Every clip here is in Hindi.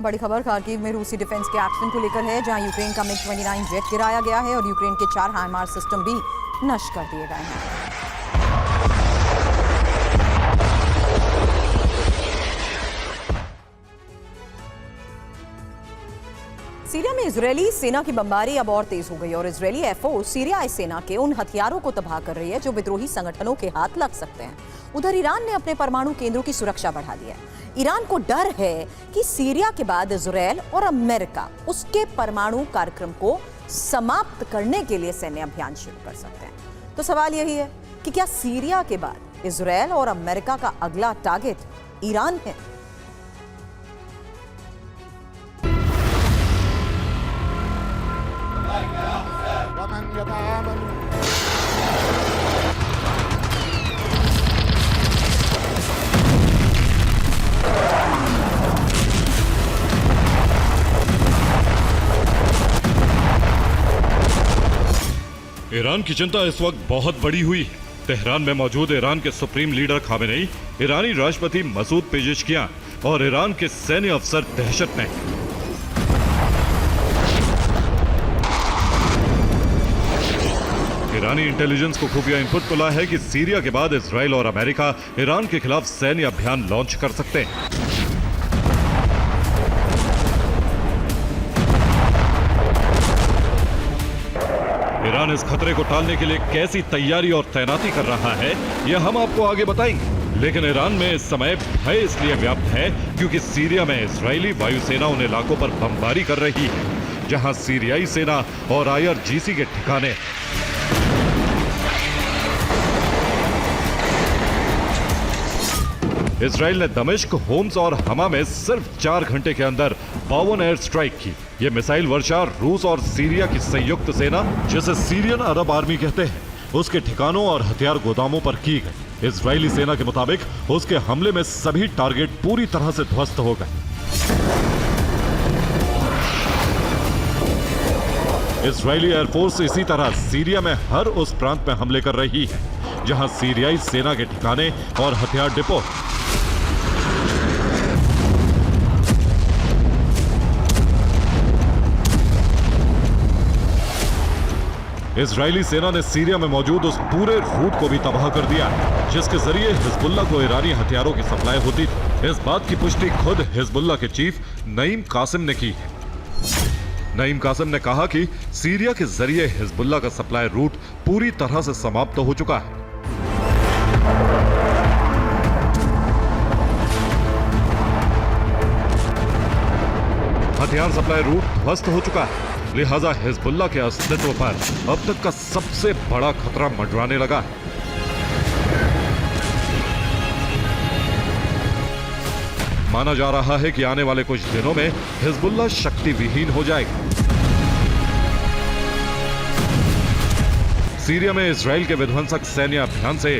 बड़ी खबर खार्किव में रूसी डिफेंस के एक्शन को लेकर है, जहां यूक्रेन का MiG-29 जेट गिराया गया है और यूक्रेन के 4 हाइमार सिस्टम भी नष्ट कर दिए गए हैं। सीरिया में इजरायली सेना की बमबारी अब और तेज हो गई और इजरायली एयरफोर्स सीरियाई सेना के उन हथियारों को तबाह कर रही है जो विद्रोही संगठनों के हाथ लग सकते हैं। उधर ईरान ने अपने परमाणु केंद्रों की सुरक्षा बढ़ा दी है। ईरान को डर है कि सीरिया के बाद इजरायल और अमेरिका उसके परमाणु कार्यक्रम को समाप्त करने के लिए सैन्य अभियान शुरू कर सकते हैं। तो सवाल यही है कि क्या सीरिया के बाद इजरायल और अमेरिका का अगला टारगेट ईरान है? ईरान की चिंता इस वक्त बहुत बड़ी हुई है। तेहरान में मौजूद ईरान के सुप्रीम लीडर खामेनेई, ईरानी राष्ट्रपति मसूद पेजेशकियां और ईरान के सैन्य अफसर दहशत में। ईरानी इंटेलिजेंस को खुफिया इनपुट मिला है कि सीरिया के बाद इजराइल और अमेरिका ईरान के खिलाफ सैन्य अभियान लॉन्च कर सकते हैं। ईरान इस खतरे को टालने के लिए कैसी तैयारी और तैनाती कर रहा है, यह हम आपको आगे बताएंगे। लेकिन ईरान में इस समय भय इसलिए व्याप्त है क्योंकि सीरिया में इजरायली वायुसेना उन इलाकों पर बमबारी कर रही है जहां सीरियाई सेना और IRGC के ठिकाने। इजराइल ने दमिश्क, होम्स और हमा में सिर्फ 4 घंटे के अंदर 52 एयर स्ट्राइक की। ये मिसाइल वर्षा रूस और सीरिया की संयुक्त सेना, जिसे सीरियन अरब आर्मी कहते हैं, उसके ठिकानों और हथियार गोदामों पर की गई। इजरायली सेना के मुताबिक उसके हमले में सभी टारगेट पूरी तरह से ध्वस्त हो गए। इजरायली एयरफोर्स इसी तरह सीरिया में हर उस प्रांत में हमले कर रही है जहां सीरियाई सेना के ठिकाने और हथियार डिपो। इजरायली सेना ने सीरिया में मौजूद उस पूरे रूट को भी तबाह कर दिया जिसके जरिए हिजबुल्लाह को ईरानी हथियारों की सप्लाई होती थी। इस बात की पुष्टि खुद हिजबुल्लाह के चीफ नईम कासिम ने की है। नईम कासिम ने कहा कि सीरिया के जरिए हिजबुल्लाह का सप्लाई रूट पूरी तरह से समाप्त हो चुका है। हथियार सप्लाई रूट ध्वस्त हो चुका है, लिहाजा हिजबुल्लाह के अस्तित्व पर अब तक का सबसे बड़ा खतरा मंडराने लगा है। माना जा रहा है कि आने वाले कुछ दिनों में हिजबुल्लाह शक्ति विहीन हो जाएगा। सीरिया में इजराइल के विध्वंसक सैन्य अभियान से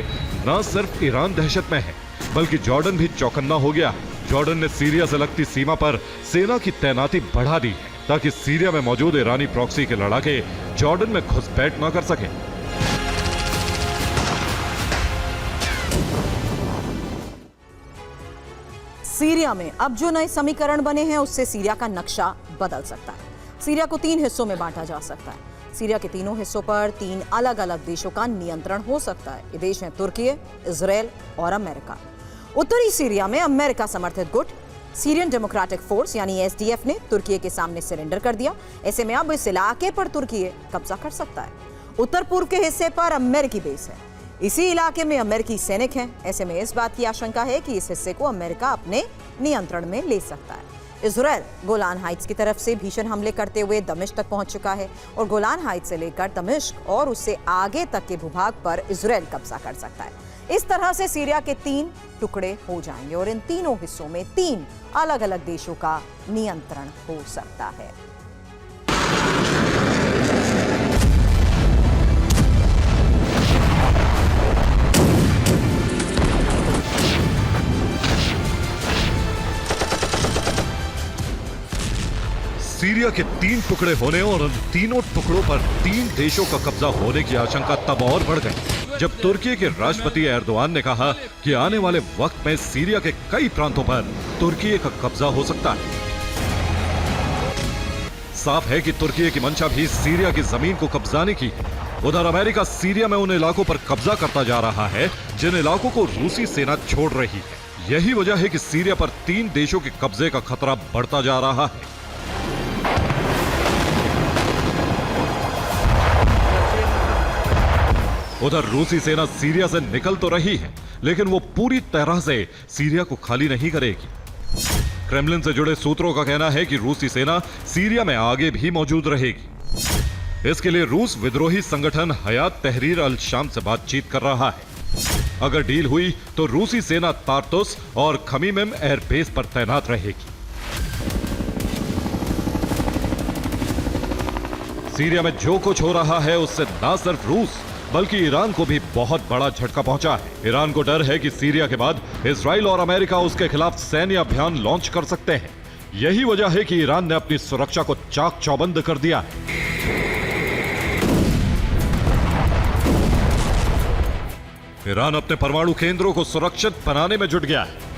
न सिर्फ ईरान दहशत में है, बल्कि जॉर्डन भी चौकन्ना हो गया। जॉर्डन ने सीरिया से लगती सीमा पर सेना की तैनाती बढ़ा दी है ताकि सीरिया में मौजूद ईरानी प्रॉक्सी के लड़ाके जॉर्डन में घुसपैठ न कर सके। सीरिया में अब जो नए समीकरण बने हैं उससे सीरिया का नक्शा बदल सकता है। सीरिया को 3 हिस्सों में बांटा जा सकता है। सीरिया के तीनों हिस्सों पर 3 अलग अलग देशों का नियंत्रण हो सकता है। ये देश हैं तुर्की, इजरायल और अमेरिका। उत्तरी सीरिया में अमेरिका समर्थित गुट सीरियन डेमोक्रेटिक फोर्स यानी SDF ने तुर्की के सामने सरेंडर कर दिया। ऐसे में अब इस इलाके पर तुर्की कब्जा कर सकता है। उत्तर पूर्व के हिस्से पर अमेरिकी बेस है। इसी इलाके में अमेरिकी सैनिक हैं। ऐसे में इस बात की आशंका है कि इस हिस्से को अमेरिका अपने नियंत्रण में ले सकता है। इजरायल गोलान हाइट्स की तरफ से भीषण हमले करते हुए दमिश्क तक पहुंच चुका है और गोलान हाइट्स से लेकर दमिश्क और उससे आगे तक के भूभाग पर इजरायल कब्जा कर सकता है। इस तरह से सीरिया के 3 टुकड़े हो जाएंगे और इन तीनों हिस्सों में 3 अलग अलग देशों का नियंत्रण हो सकता है। सीरिया के 3 टुकड़े होने और उन तीनों टुकड़ों पर 3 देशों का कब्जा होने की आशंका तब और बढ़ गई जब तुर्की के राष्ट्रपति एर्दोआन ने कहा कि आने वाले वक्त में सीरिया के कई प्रांतों पर तुर्की का कब्जा हो सकता है। साफ है कि तुर्की की मंशा भी सीरिया की जमीन को कब्जाने की है। उधर अमेरिका सीरिया में उन इलाकों पर कब्जा करता जा रहा है जिन इलाकों को रूसी सेना छोड़ रही है। यही वजह है कि सीरिया पर 3 देशों के कब्जे का खतरा बढ़ता जा रहा है। उधर रूसी सेना सीरिया से निकल तो रही है, लेकिन वो पूरी तरह से सीरिया को खाली नहीं करेगी। क्रेमलिन से जुड़े सूत्रों का कहना है कि रूसी सेना सीरिया में आगे भी मौजूद रहेगी। इसके लिए रूस विद्रोही संगठन हयात तहरीर अल शाम से बातचीत कर रहा है। अगर डील हुई तो रूसी सेना तार्तुस और खमीमेम एयरबेस पर तैनात रहेगी। सीरिया में जो कुछ हो रहा है उससे न सिर्फ रूस बल्कि ईरान को भी बहुत बड़ा झटका पहुंचा है। ईरान को डर है कि सीरिया के बाद इजराइल और अमेरिका उसके खिलाफ सैन्य अभियान लॉन्च कर सकते हैं। यही वजह है कि ईरान ने अपनी सुरक्षा को चाक चौबंद कर दिया है। ईरान अपने परमाणु केंद्रों को सुरक्षित बनाने में जुट गया है।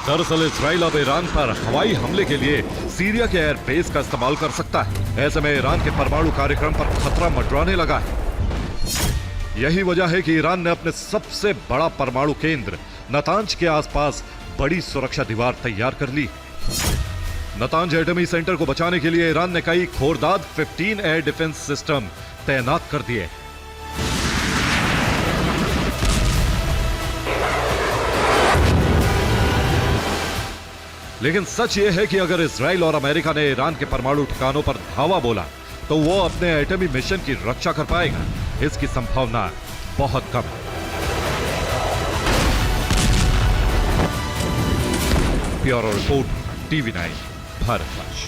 दरअसल इजराइल अब ईरान पर हवाई हमले के लिए सीरिया के एयरबेस का इस्तेमाल कर सकता है। ऐसे में ईरान के परमाणु कार्यक्रम पर खतरा मंडराने लगा है। यही वजह है कि ईरान ने अपने सबसे बड़ा परमाणु केंद्र नतांज के आसपास बड़ी सुरक्षा दीवार तैयार कर ली। नतांज एटमी सेंटर को बचाने के लिए ईरान ने कई खोरदाद 15 एयर डिफेंस सिस्टम तैनात कर दिए। लेकिन सच यह है कि अगर इजराइल और अमेरिका ने ईरान के परमाणु ठिकानों पर धावा बोला तो वो अपने एटमी मिशन की रक्षा कर पाएगा। इसकी संभावना बहुत कम है। Bureau report, TV9 Bharatvarsh.